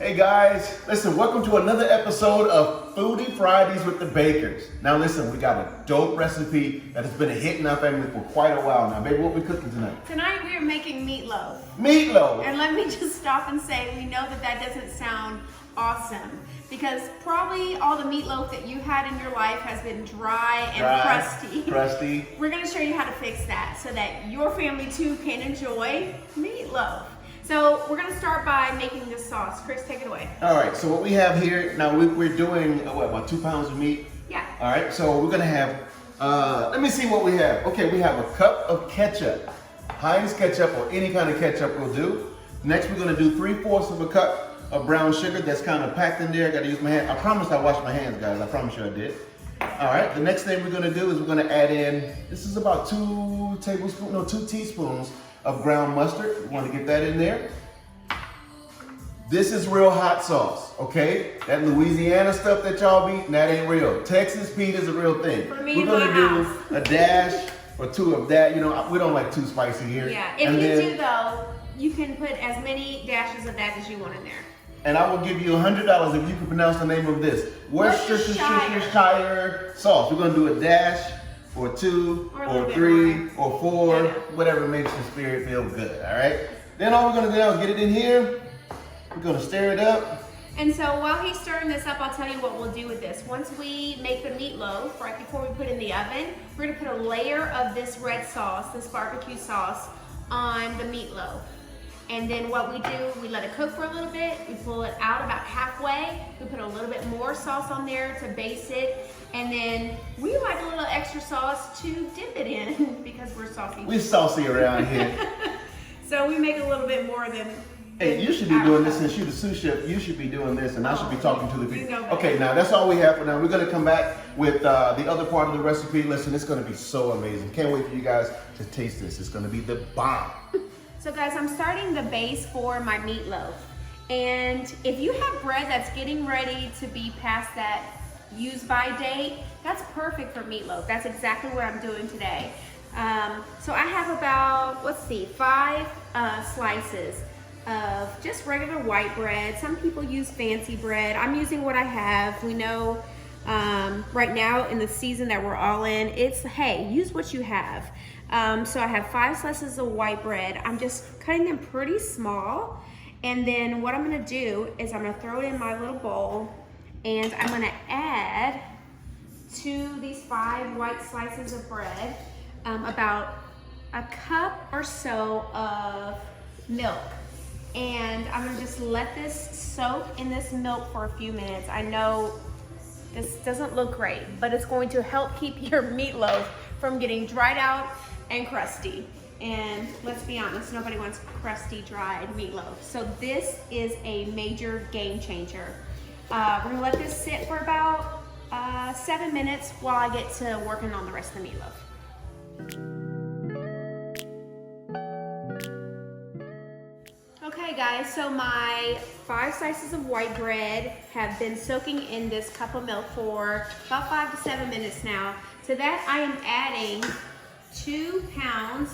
Hey guys, listen, welcome to another episode of Foodie Fridays with the Bakers. Now listen, we got a dope recipe that has been a hit in our family for quite a while now. Baby, what we cooking tonight? Tonight we are making meatloaf. Meatloaf! And let me just stop and say, we know that that doesn't sound awesome because probably all the meatloaf that you had in your life has been dry and crusty. We're gonna show you how to fix that so that your family too can enjoy meatloaf. So we're gonna start by making this sauce. Chris, take it away. All right, so what we have here, now we're doing, what, about 2 pounds of meat? Yeah. All right, so we're gonna have, let me see what we have. Okay, we have a cup of ketchup. Heinz ketchup or any kind of ketchup will do. Next, we're gonna do 3/4 of a cup of brown sugar that's kind of packed in there. I gotta use my hand. I promised I washed my hands, guys. I promise you I did. All right, the next thing we're gonna do is we're gonna add in, this is about 2 teaspoons of ground mustard. We want to get that in there. This is real hot sauce, okay? That Louisiana stuff that y'all be, that ain't real. Texas Pete is a real thing. For me, we're gonna do a dash or 2 of that. You know, we don't like too spicy here. Yeah, if you do though, you can put as many dashes of that as you want in there. And I will give you $100 if you can pronounce the name of this. Worcestershire sauce. We're gonna do a dash, or 2, or 3, or 4, whatever makes your spirit feel good, all right? Then all we're gonna do is get it in here. We're gonna stir it up. And so while he's stirring this up, I'll tell you what we'll do with this. Once we make the meatloaf, right before we put it in the oven, we're gonna put a layer of this red sauce, this barbecue sauce, on the meatloaf. And then what we do, we let it cook for a little bit, we pull it out about halfway, we put a little bit more sauce on there to base it, and then we like a little extra sauce to dip it in because we're saucy. We're saucy around here. So we make a little bit more than hey, you should be doing this since you're the sous chef. You should be doing this, and I should be talking to the people. Okay, now that's all we have for now. We're gonna come back with the other part of the recipe. Listen, it's gonna be so amazing. Can't wait for you guys to taste this. It's gonna be the bomb. So guys, I'm starting the base for my meatloaf. And if you have bread that's getting ready to be past that use by date, that's perfect for meatloaf. That's exactly what I'm doing today. So I have about, let's see, 5 slices of just regular white bread. Some people use fancy bread. I'm using what I have. We know right now in the season that we're all in, it's, hey, use what you have. So I have 5 slices of white bread. I'm just cutting them pretty small. And then what I'm gonna do is I'm gonna throw it in my little bowl and I'm gonna add to these 5 white slices of bread about a cup or so of milk. And I'm gonna just let this soak in this milk for a few minutes. I know this doesn't look great, but it's going to help keep your meatloaf from getting dried out and crusty. And let's be honest, nobody wants crusty, dried meatloaf. So this is a major game changer. We're gonna let this sit for about 7 minutes while I get to working on the rest of the meatloaf. Okay guys, so my 5 slices of white bread have been soaking in this cup of milk for about 5 to 7 minutes now. To that I am adding 2 pounds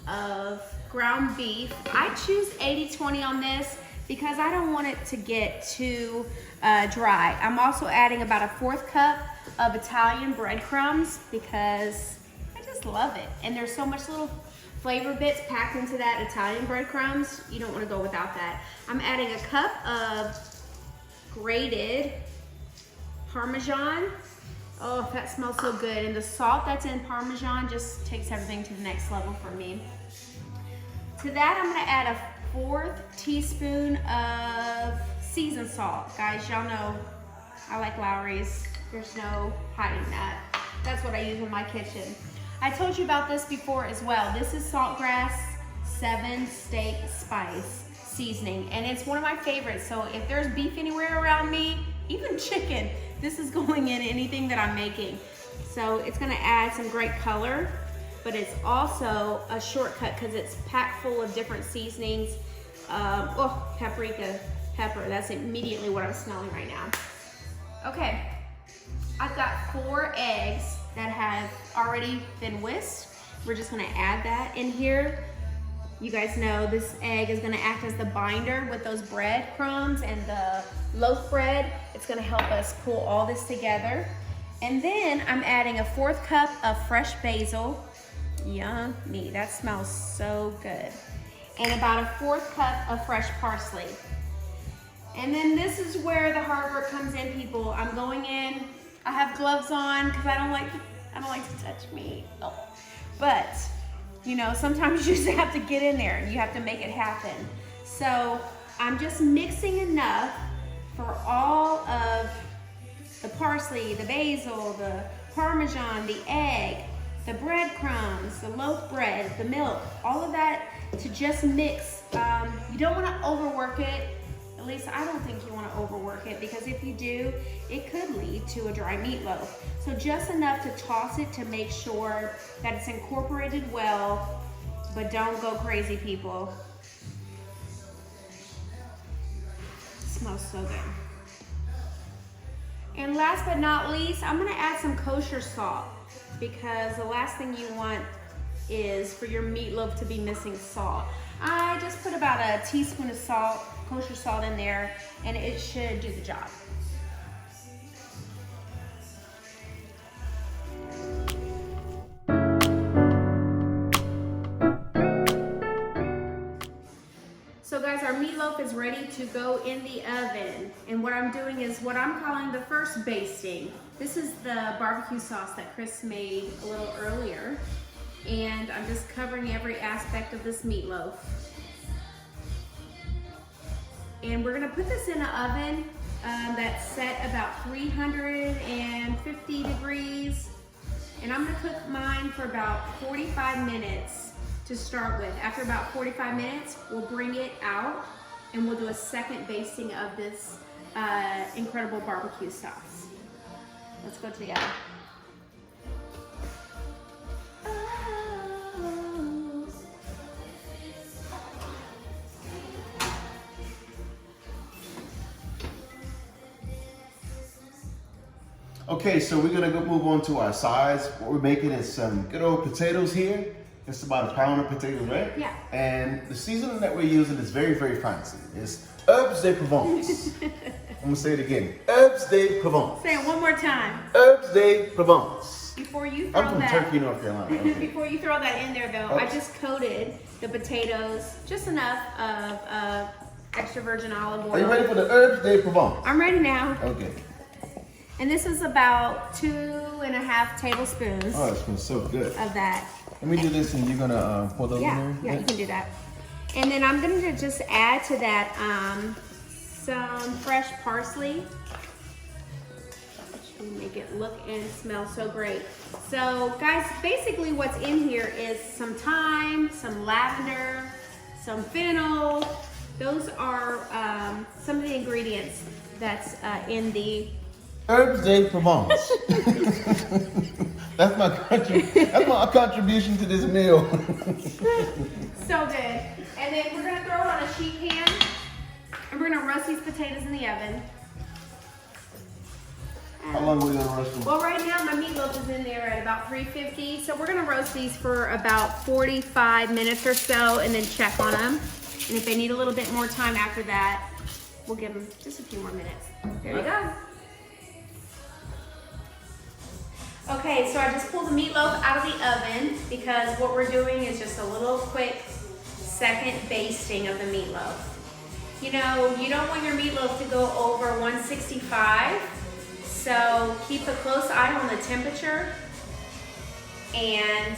of ground beef. I choose 80-20 on this because I don't want it to get too dry. I'm also adding about a 1/4 cup of Italian breadcrumbs because I just love it. And there's so much little flavor bits packed into that Italian breadcrumbs. You don't want to go without that. I'm adding a cup of grated parmesan. Oh, that smells so good. And the salt that's in parmesan just takes everything to the next level for me. To that, I'm gonna add a 1/4 teaspoon of seasoned salt. Guys, y'all know I like Lowry's. There's no hiding that. That's what I use in my kitchen. I told you about this before as well. This is Saltgrass 7 steak spice seasoning, and it's one of my favorites. So if there's beef anywhere around me, even chicken, this is going in anything that I'm making. So it's gonna add some great color, but it's also a shortcut because it's packed full of different seasonings. Paprika, pepper, that's immediately what I'm smelling right now. Okay, I've got 4 eggs that have already been whisked. We're just gonna add that in here. You guys know this egg is gonna act as the binder with those bread crumbs and the loaf bread. It's gonna help us pull all this together. And then I'm adding a 1/4 cup of fresh basil. Yummy, that smells so good. And about a 1/4 cup of fresh parsley. And then this is where the hard work comes in, people. I'm going in, I have gloves on because I don't like to touch meat. Oh. But, you know, sometimes you just have to get in there and you have to make it happen. So I'm just mixing enough for all of the parsley, the basil, the parmesan, the egg, the breadcrumbs, the loaf bread, the milk, all of that to just mix. You don't want to overwork it. At least I don't think you want to overwork it, because if you do, it could lead to a dry meatloaf. So just enough to toss it to make sure that it's incorporated well, but don't go crazy, people. It smells so good. And last but not least, I'm gonna add some kosher salt, because the last thing you want is for your meatloaf to be missing salt. I just put about a teaspoon of salt, kosher salt in there, and it should do the job. So guys, our meatloaf is ready to go in the oven. And what I'm doing is what I'm calling the first basting. This is the barbecue sauce that Chris made a little earlier. And I'm just covering every aspect of this meatloaf. And we're gonna put this in an oven that's set about 350 degrees. And I'm gonna cook mine for about 45 minutes to start with. After about 45 minutes, we'll bring it out and we'll do a second basting of this incredible barbecue sauce. Let's go together. Okay, so we're gonna go move on to our sides. What we're making is some good old potatoes here. It's about a pound of potatoes, right? Yeah. And the seasoning that we're using is very, very fancy. It's herbs de Provence. I'm gonna say it again. Herbs de Provence. Say it one more time. Herbs de Provence. Before you throw I'm from Turkey, North Carolina. Okay. Before you throw that in there though, I just coated the potatoes just enough of extra virgin olive oil. Are you ready for the herbs de Provence? I'm ready now. Okay. And this is about 2.5 tablespoons Oh, it smells so good. of that. Let me do this and you're gonna pour those in there? Yeah, you can do that. And then I'm gonna just add to that some fresh parsley. Which will make it look and smell so great. So guys, basically what's in here is some thyme, some lavender, some fennel. Those are some of the ingredients that's in the Herbs de Provence. That's my contribution to this meal. So good. And then we're gonna throw it on a sheet pan and we're gonna roast these potatoes in the oven. How long are we gonna roast them? Well, right now my meatloaf is in there at about 350, so we're gonna roast these for about 45 minutes or so and then check on them. And if they need a little bit more time after that, we'll give them just a few more minutes. There you go. Okay, so I just pulled the meatloaf out of the oven because what we're doing is just a little quick second basting of the meatloaf. You know, you don't want your meatloaf to go over 165, so keep a close eye on the temperature and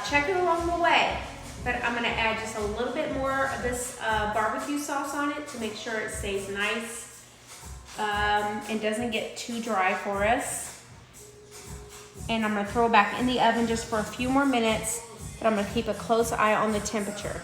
check it along the way. But I'm gonna add just a little bit more of this barbecue sauce on it to make sure it stays nice and doesn't get too dry for us. And I'm gonna throw it back in the oven just for a few more minutes, but I'm gonna keep a close eye on the temperature.